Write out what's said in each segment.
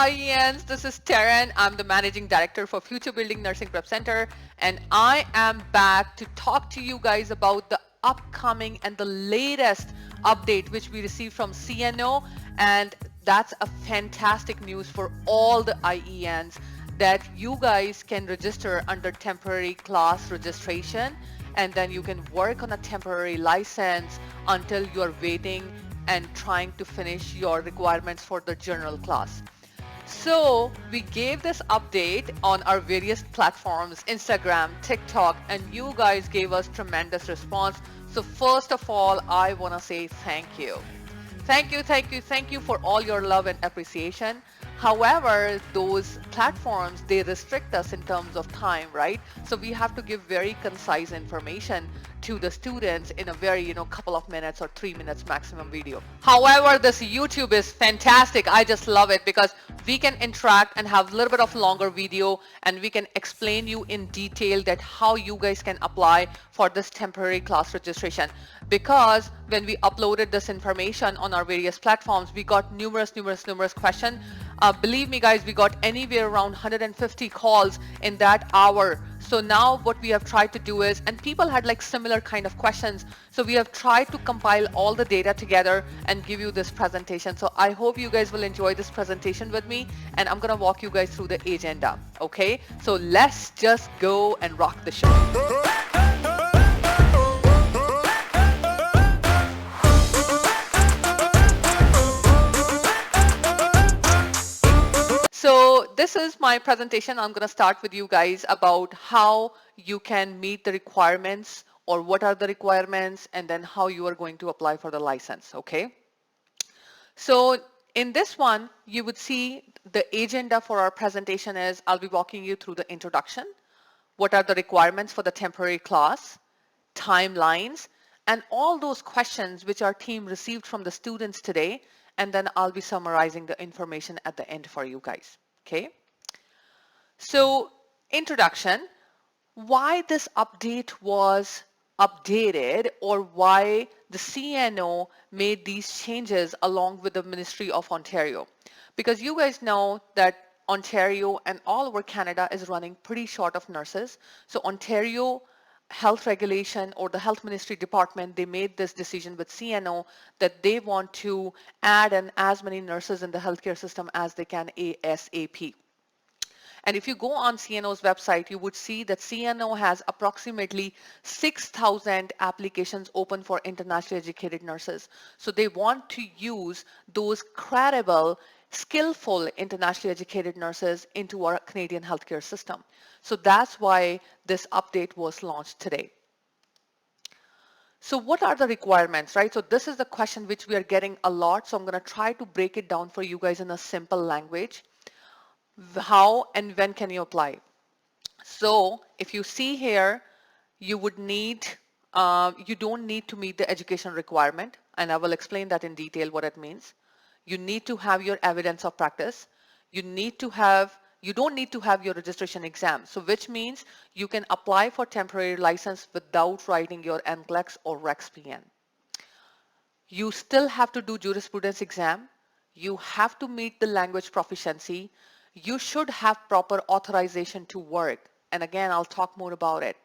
IENs, this is Taryn. I'm the Managing Director for Future Building Nursing Prep Center, and I am back to talk to you guys about the upcoming and the latest update which we received from CNO, and that's a fantastic news for all the IENs that you guys can register under temporary class registration, and then you can work on a temporary license until you're waiting and trying to finish your requirements for the general class. So we gave this update on our various platforms, Instagram, TikTok, and you guys gave us tremendous response. So first of all, I want to say thank you. Thank you for all your love and appreciation. However, those platforms, they restrict us in terms of time, right? So we have to give very concise information to the students in a very, couple of minutes or 3 minutes maximum video. However, this YouTube is fantastic. I just love it because we can interact and have a little bit of longer video, and we can explain you in detail that how you guys can apply for this temporary class registration. Because when we uploaded this information on our various platforms, we got numerous questions. Believe me guys, we got anywhere around 150 calls in that hour. So now what we have tried to do is, and people had like similar kind of questions, so we have tried to compile all the data together and give you this presentation. So I hope you guys will enjoy this presentation with me, and I'm gonna walk you guys through the agenda. Okay, so let's just go and rock the show. So this is my presentation. I'm going to start with you guys about how you can meet the requirements, or what are the requirements, and then how you are going to apply for the license. Okay. So in this one, you would see the agenda for our presentation is I'll be walking you through the introduction. What are the requirements for the temporary class, timelines, and all those questions which our team received from the students today. And then I'll be summarizing the information at the end for you guys. Okay. So introduction, why this update was updated, or why the CNO made these changes along with the Ministry of Ontario. Because you guys know that Ontario and all over Canada is running pretty short of nurses. So Ontario Health Regulation, or the Health Ministry Department, they made this decision with CNO that they want to add in as many nurses in the healthcare system as they can ASAP. And if you go on CNO's website, you would see that CNO has approximately 6,000 applications open for internationally educated nurses. So they want to use those credible, skillful internationally educated nurses into our Canadian healthcare system. So that's why this update was launched today. So what are the requirements, right? So this is the question which we are getting a lot. So I'm going to try to break it down for you guys in a simple language. How and when can you apply? So if you see here, you would need, you don't need to meet the education requirement, and I will explain that in detail what it means. You need to have your evidence of practice. You don't need to have your registration exam. So which means you can apply for temporary license without writing your NCLEX or REXPN. You still have to do jurisprudence exam. You have to meet the language proficiency. You should have proper authorization to work. And again, I'll talk more about it.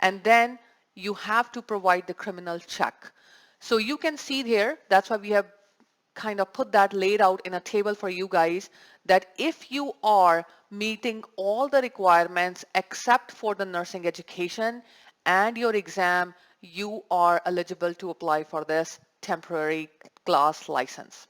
And then you have to provide the criminal check. So you can see here, that's why we have kind of put that laid out in a table for you guys, that if you are meeting all the requirements except for the nursing education and your exam, you are eligible to apply for this temporary class license.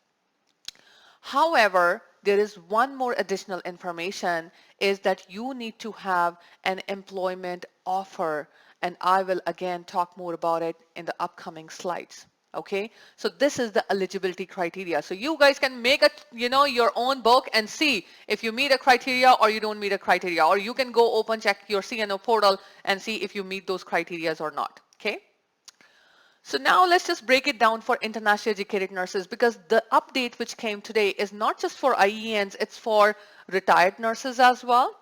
However, there is one more additional information, is that you need to have an employment offer, and I will again talk more about it in the upcoming slides. Okay, so this is the eligibility criteria. So you guys can make a, your own book and see if you meet a criteria or you don't meet a criteria, or you can go open check your CNO portal and see if you meet those criteria or not. Okay. So now let's just break it down for internationally educated nurses, because the update which came today is not just for IENs, it's for retired nurses as well.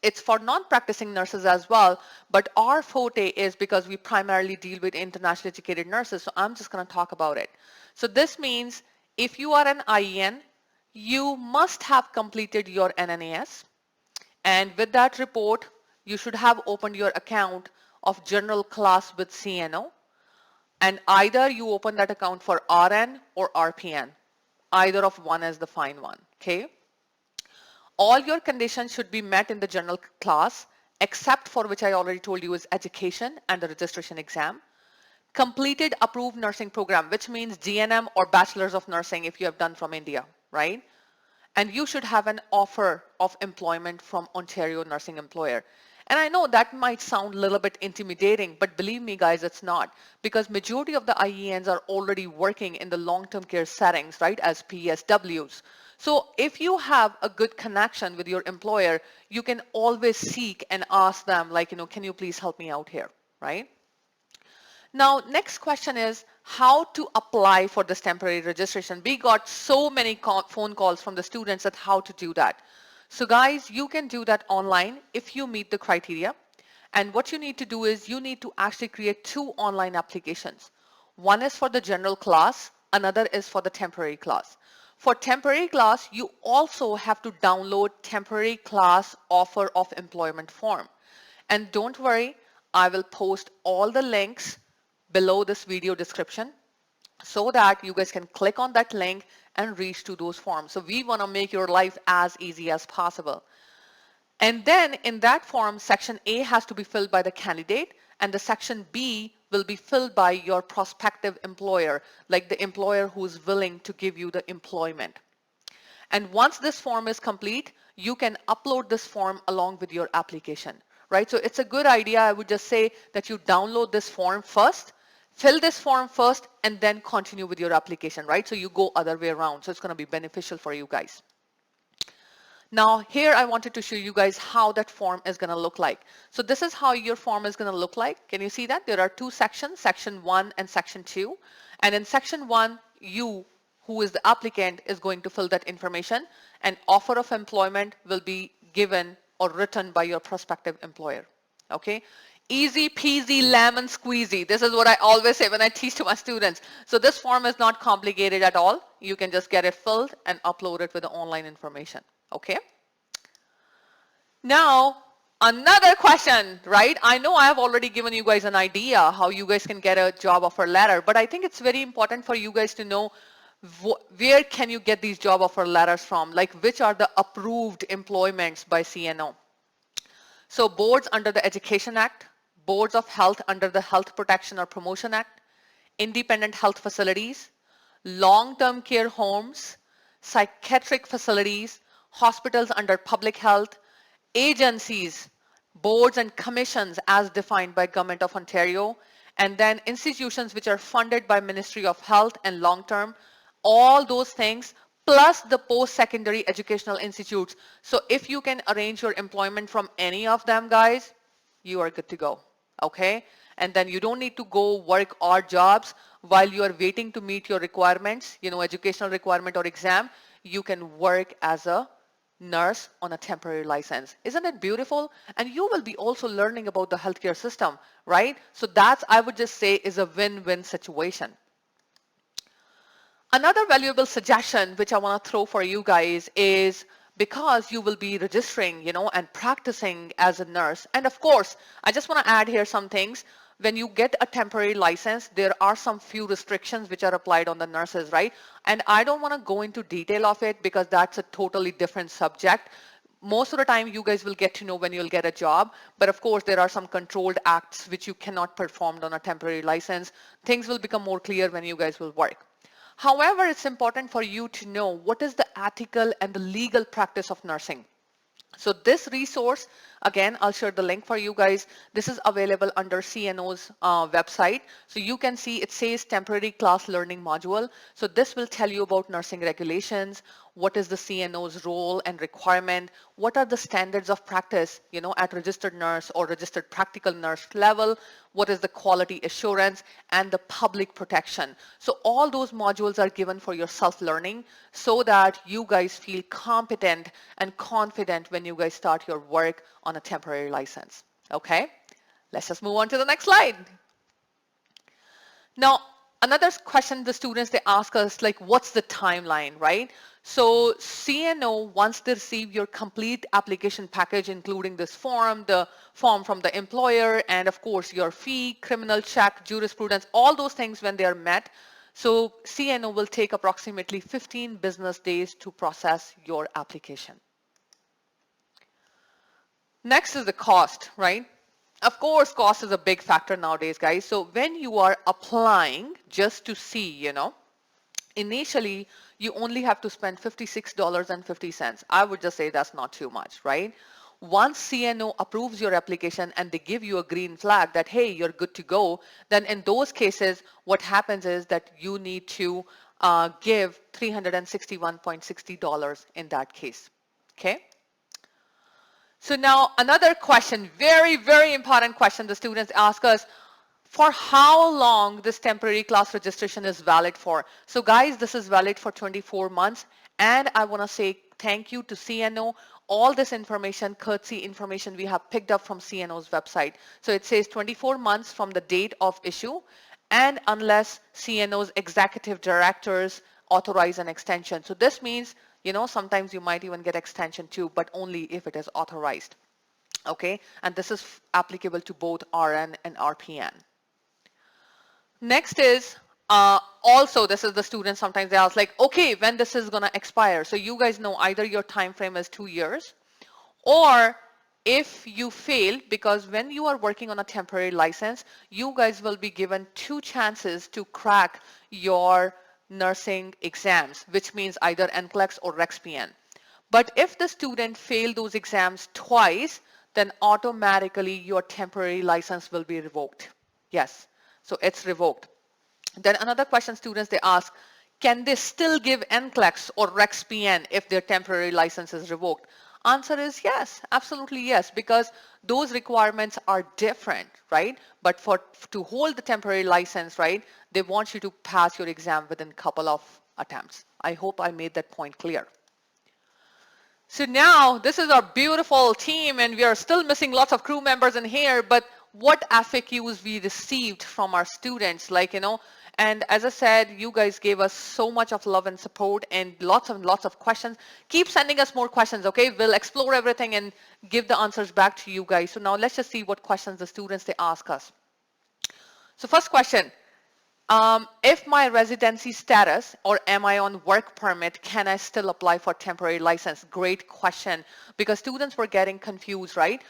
It's for non-practicing nurses as well, but our forte is because we primarily deal with internationally educated nurses, so I'm just going to talk about it. So this means if you are an IEN, You must have completed your NNAS, and with that report, you should have opened your account of general class with CNO, and either you open that account for RN or RPN. Either of one is the fine one, okay? All your conditions should be met in the general class, except for which I already told you is education and the registration exam. Completed approved nursing program, which means GNM or Bachelor's of Nursing if you have done from India, right? And you should have an offer of employment from Ontario nursing employer. And I know that might sound a little bit intimidating, but believe me guys, it's not, because majority of the IENs are already working in the long-term care settings, right, as PSWs. So if you have a good connection with your employer, you can always seek and ask them like, can you please help me out here, right? Now, next question is how to apply for this temporary registration. We got so many phone calls from the students at how to do that. So guys, you can do that online if you meet the criteria. And what you need to do is you need to actually create 2 online applications. One is for the general class, another is for the temporary class. For temporary class, you also have to download temporary class offer of employment form. And don't worry, I will post all the links below this video description so that you guys can click on that link and reach to those forms. So we want to make your life as easy as possible. And then in that form, section A has to be filled by the candidate, and the section B will be filled by your prospective employer, like the employer who's willing to give you the employment. And once this form is complete, you can upload this form along with your application, right? So it's a good idea. I would just say that you download this form first, fill this form first, and then continue with your application, right? So you go other way around. So it's going to be beneficial for you guys. Now here I wanted to show you guys how that form is going to look like. So this is how your form is going to look like. Can you see that? There are 2 sections, section 1 and section 2. And in section 1, you, who is the applicant, is going to fill that information, and offer of employment will be given or written by your prospective employer. Okay? Easy peasy lemon squeezy. This is what I always say when I teach to my students. So this form is not complicated at all. You can just get it filled and upload it with the online information. Okay? Now, another question, right? I know I have already given you guys an idea how you guys can get a job offer letter, but I think it's very important for you guys to know where can you get these job offer letters from, like which are the approved employments by CNO. So boards under the Education Act, boards of health under the Health Protection or Promotion Act, independent health facilities, long-term care homes, psychiatric facilities, hospitals under public health, agencies, boards and commissions as defined by Government of Ontario, and then institutions which are funded by Ministry of Health and long-term, all those things, plus the post-secondary educational institutes. So if you can arrange your employment from any of them, guys, you are good to go, okay? And then you don't need to go work odd jobs while you are waiting to meet your requirements, educational requirement or exam. You can work as a nurse on a temporary license. Isn't it beautiful? And you will be also learning about the healthcare system, right? So that's, I would just say, is a win-win situation. Another valuable suggestion which I want to throw for you guys is, because you will be registering, and practicing as a nurse. And of course, I just want to add here some things. When you get a temporary license, there are some few restrictions which are applied on the nurses, right? And I don't want to go into detail of it because that's a totally different subject. Most of the time you guys will get to know when you'll get a job, but of course there are some controlled acts which you cannot perform on a temporary license. Things will become more clear when you guys will work. However, it's important for you to know what is the ethical and the legal practice of nursing. So this resource, again, I'll share the link for you guys. This is available under CNO's website. So you can see it says temporary class learning module. So this will tell you about nursing regulations, what is the CNO's role and requirement, what are the standards of practice, at registered nurse or registered practical nurse level, what is the quality assurance and the public protection. So all those modules are given for your self-learning so that you guys feel competent and confident when you guys start your work on a temporary license. Okay, let's just move on to the next slide. Now, Another question the students, they ask us, like, what's the timeline, right? So CNO, once they receive your complete application package, including this form, the form from the employer, and of course your fee, criminal check, jurisprudence, all those things when they are met, so CNO will take approximately 15 business days to process your application. Next is the cost, right? Of course, cost is a big factor nowadays, guys. So when you are applying just to see, initially you only have to spend $56.50. I would just say that's not too much, right? Once CNO approves your application and they give you a green flag that, hey, you're good to go, then in those cases, what happens is that you need to give $361.60 in that case, okay? So now another question, very, very important question the students ask us, for how long this temporary class registration is valid for. So guys, this is valid for 24 months. And I want to say thank you to CNO. All this information, courtesy information, we have picked up from CNO's website. So it says 24 months from the date of issue, and unless CNO's executive directors authorize an extension. So this means, sometimes you might even get extension too, but only if it is authorized. Okay, and this is applicable to both RN and RPN. Next is also, this is the students, sometimes they ask, like, okay, when this is going to expire. So you guys know either your time frame is 2 years, or if you fail, because when you are working on a temporary license, you guys will be given 2 chances to crack your nursing exams, which means either NCLEX or REXPN. But if the student failed those exams twice, then automatically your temporary license will be revoked. Yes. So it's revoked. Then another question students, they ask, can they still give NCLEX or REXPN if their temporary license is revoked? Answer is yes, absolutely yes, because those requirements are different, right? But to hold the temporary license, right, they want you to pass your exam within a couple of attempts. I hope I made that point clear. So now this is our beautiful team, and we are still missing lots of crew members in here, but what FAQs we received from our students, and as I said, you guys gave us so much of love and support and lots of questions. Keep sending us more questions, okay? We'll explore everything and give the answers back to you guys. So now let's just see what questions the students, they ask us. So first question, if my residency status, or am I on work permit, can I still apply for temporary license? Great question, because students were getting confused, right?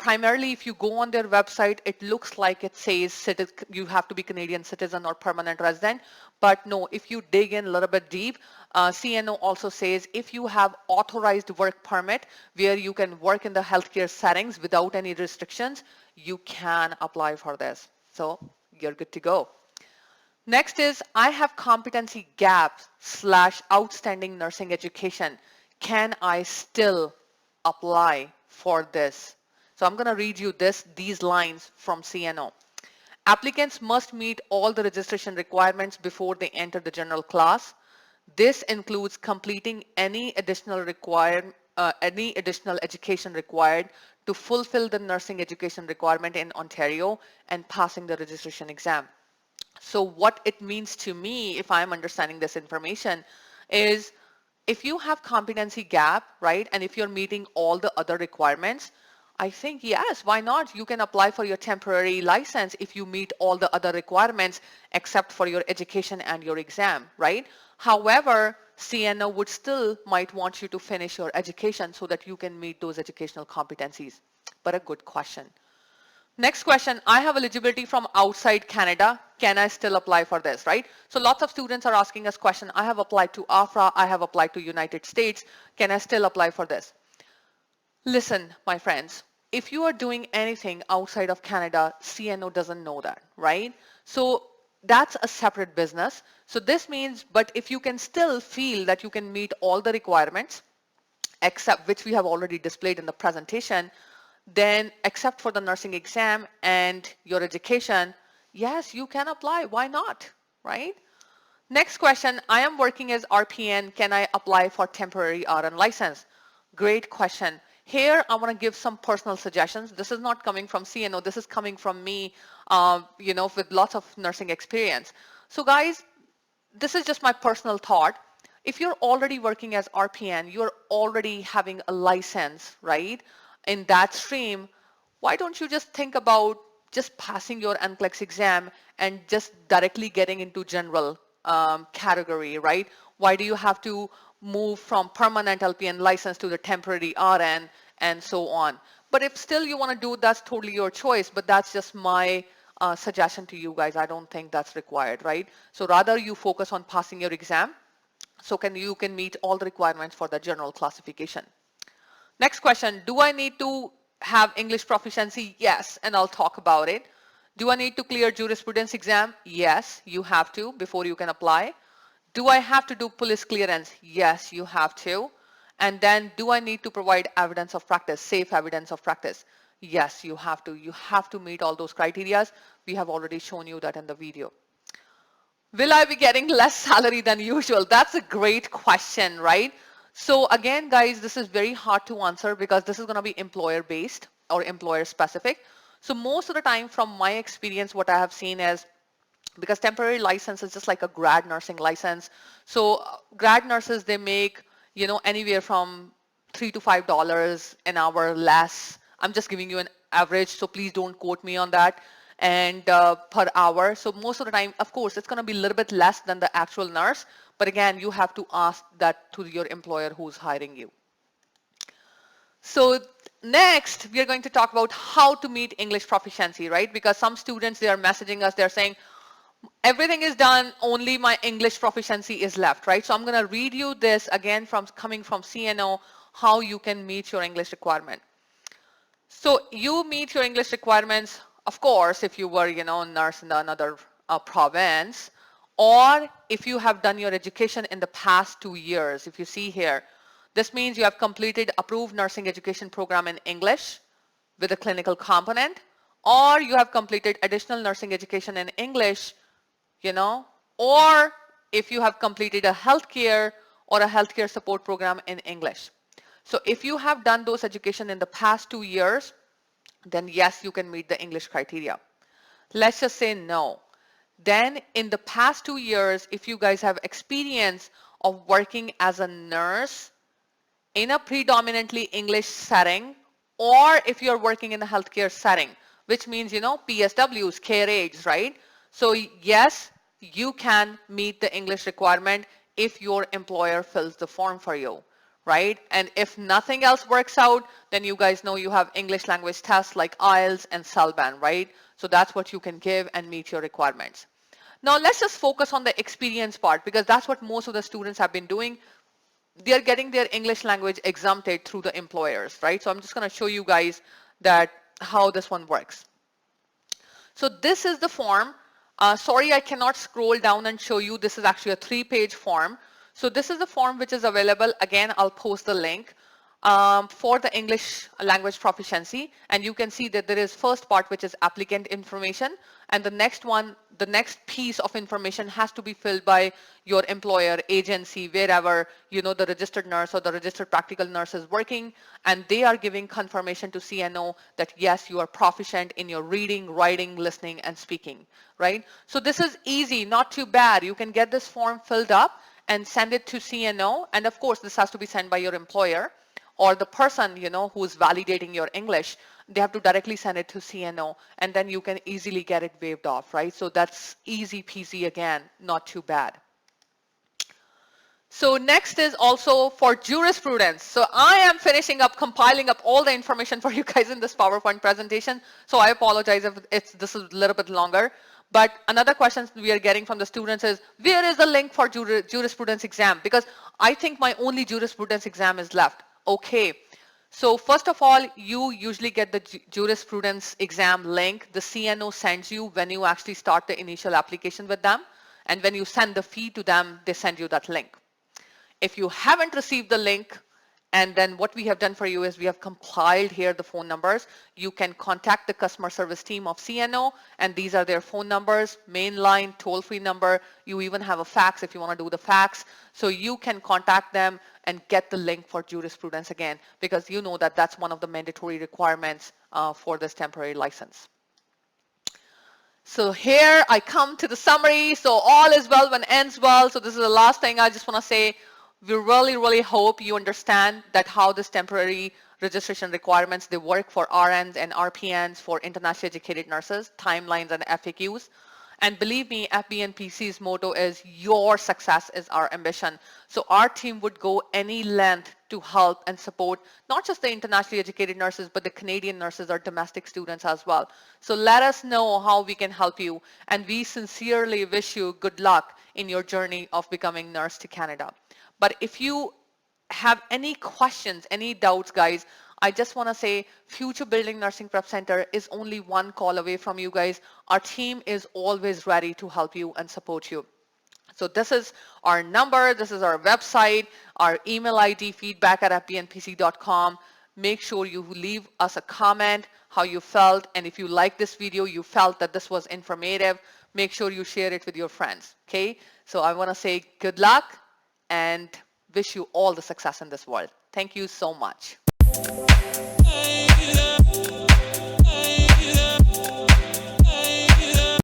Primarily, if you go on their website, it looks like it says you have to be Canadian citizen or permanent resident, but no, if you dig in a little bit deep, CNO also says if you have authorized work permit where you can work in the healthcare settings without any restrictions, you can apply for this. So you're good to go. Next is, I have competency gaps / outstanding nursing education. Can I still apply for this? So I'm going to read you these lines from CNO. Applicants must meet all the registration requirements before they enter the general class. This includes completing any additional education required to fulfill the nursing education requirement in Ontario and passing the registration exam. So what it means to me, if I'm understanding this information, is if you have competency gap, right, and if you're meeting all the other requirements, I think, yes, why not? You can apply for your temporary license if you meet all the other requirements except for your education and your exam, right? However, CNO would still might want you to finish your education so that you can meet those educational competencies. But a good question. Next question, I have eligibility from outside Canada. Can I still apply for this, right? So lots of students are asking us question, I have applied to AFRA, I have applied to United States. Can I still apply for this? Listen, my friends, if you are doing anything outside of Canada, CNO doesn't know that, right? So that's a separate business. So this means, but if you can still feel that you can meet all the requirements, except which we have already displayed in the presentation, then except for the nursing exam and your education, yes, you can apply. Why not, right? Next question, I am working as RPN. Can I apply for temporary RN license? Great question. Here, I want to give some personal suggestions. This is not coming from CNO. This is coming from me, with lots of nursing experience. So guys, this is just my personal thought. If you're already working as RPN, you're already having a license, right? In that stream, why don't you just think about just passing your NCLEX exam and just directly getting into general category, right? Why do you have to move from permanent LPN license to the temporary RN and so on? But if still you want to do, that's totally your choice, but that's just my suggestion to you guys. I don't think that's required, right? So rather you focus on passing your exam so you can meet all the requirements for the general classification. Next question, do I need to have English proficiency? Yes, and I'll talk about it. Do I need to clear jurisprudence exam? Yes, you have to before you can apply. Do I have to do police clearance? Yes, you have to. And then do I need to provide evidence of practice, safe evidence of practice? Yes, you have to. You have to meet all those criteria. We have already shown you that in the video. Will I be getting less salary than usual? That's a great question, right? So again, guys, this is very hard to answer because this is going to be employer based or employer specific. So most of the time from my experience, what I have seen is, because temporary license is just like a grad nursing license. So grad nurses, they make, you know, anywhere from $3 to $5 an hour less. I'm just giving you an average, so please don't quote me on that. And per hour. So most of the time, of course, it's going to be a little bit less than the actual nurse. But again, you have to ask that to your employer who's hiring you. So next, we are going to talk about how to meet English proficiency, right? Because some students, they are messaging us, they're saying, everything is done, only my English proficiency is left, right? So I'm going to read you this again coming from CNO, how you can meet your English requirement. So you meet your English requirements, of course, if you were, you know, a nurse in another province, or if you have done your education in the past 2 years. If you see here, this means you have completed approved nursing education program in English with a clinical component, or you have completed additional nursing education in English, you know, or if you have completed a healthcare or a healthcare support program in English. So if you have done those education in the past 2 years, then yes, you can meet the English criteria. Let's just say no. Then in the past 2 years, if you guys have experience of working as a nurse in a predominantly English setting, or if you're working in a healthcare setting, which means, you know, PSWs, care aides, right? So yes, you can meet the English requirement if your employer fills the form for you, right? And if nothing else works out, then you guys know you have English language tests like IELTS and CELBAN, right? So that's what you can give and meet your requirements. Now let's just focus on the experience part, because that's what most of the students have been doing. They're getting their English language exempted through the employers, right? So I'm just going to show you guys that how this one works. So this is the form. Sorry, I cannot scroll down and show you. This is actually a 3-page form. So this is the form which is available. Again, I'll post the link for the English language proficiency. And you can see that there is first part, which is applicant information. And the next one, the next piece of information has to be filled by your employer, agency, wherever, you know, the registered nurse or the registered practical nurse is working. And they are giving confirmation to CNO that yes, you are proficient in your reading, writing, listening, and speaking, right? So this is easy, not too bad. You can get this form filled up and send it to CNO. And of course, this has to be sent by your employer or the person, you know, who is validating your English. They have to directly send it to CNO, and then you can easily get it waived off, right? So that's easy peasy again, not too bad. So next is also for jurisprudence. So I am finishing up, compiling up all the information for you guys in this PowerPoint presentation. So I apologize if this is a little bit longer. But another question we are getting from the students is, where is the link for jurisprudence exam? Because I think my only jurisprudence exam is left. Okay. So first of all, you usually get the jurisprudence exam link. The CNO sends you when you actually start the initial application with them. And when you send the fee to them, they send you that link. If you haven't received the link, and then what we have done for you is we have compiled here the phone numbers. You can contact the customer service team of CNO, and these are their phone numbers, main line, toll-free number. You even have a fax if you want to do the fax. So you can contact them and get the link for jurisprudence again, because you know that that's one of the mandatory requirements for this temporary license. So here I come to the summary. So all is well when ends well. So this is the last thing I just want to say. We really, really hope you understand that how this temporary registration requirements, they work for RNs and RPNs, for internationally educated nurses, timelines and FAQs. And believe me, FBNPC's motto is your success is our ambition. So our team would go any length to help and support not just the internationally educated nurses, but the Canadian nurses or domestic students as well. So let us know how we can help you. And we sincerely wish you good luck in your journey of becoming nurse to Canada. But if you have any questions, any doubts, guys, I just want to say Future Building Nursing Prep Center is only one call away from you guys. Our team is always ready to help you and support you. So this is our number, this is our website, our email ID, feedback@fbnpc.com. Make sure you leave us a comment, how you felt, and if you like this video, you felt that this was informative, make sure you share it with your friends, okay? So I want to say good luck and wish you all the success in this world. Thank you so much.